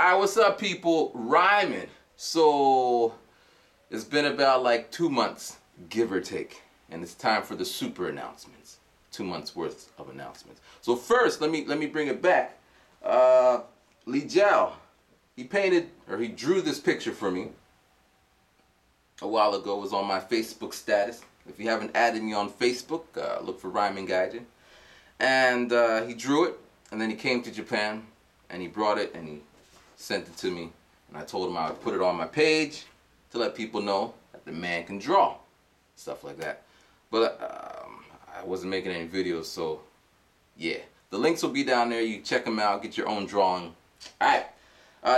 Alright, what's up, people? Rhyming. So, it's been about like 2 months, give or take. And it's time for the super announcements. 2 months worth of announcements. So first, let me bring it back. Lee Jiao, he drew this picture for me a while ago. It was on my Facebook status. If you haven't added me on Facebook, look for Rhyming Gaijin. And he drew it, and then he came to Japan, and he brought it, and he sent it to me. And I told him I would put it on my page to let people know that the man can draw. Stuff like that. But I wasn't making any videos, so yeah. The links will be down there. You check them out, get your own drawing. Alright.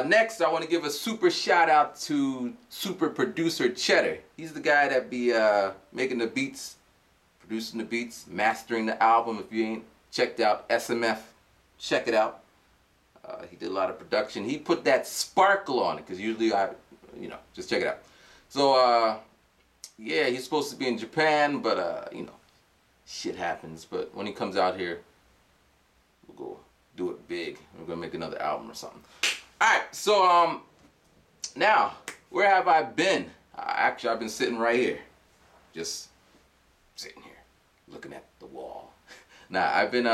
Next, I want to give a super shout out to super producer Cheddar. He's the guy that be making the beats, producing the beats, mastering the album. If you ain't checked out SMF, check it out. He did a lot of production. He put that sparkle on it, because usually just check it out. So, yeah, he's supposed to be in Japan, but, shit happens. But when he comes out here, we'll go do it big. We're going to make another album or something. Alright, so, now, where have I been? Actually, I've been sitting right here. Just sitting here, looking at the wall. Now, I've been,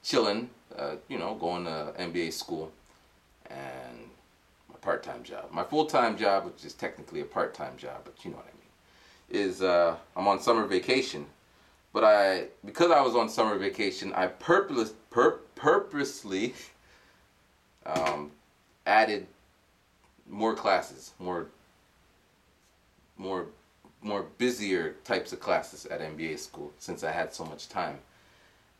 chilling, going to MBA school, and my part-time job. My full-time job, which is technically a part-time job, but you know what I mean, is I'm on summer vacation. But because I was on summer vacation, I purposely added more classes, more busier types of classes at MBA school, since I had so much time.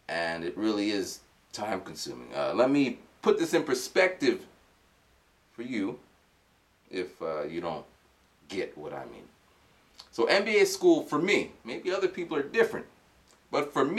And it really is time consuming. Let me put this in perspective for you, if you don't get what I mean. So MBA school, for me, maybe other people are different, but for me,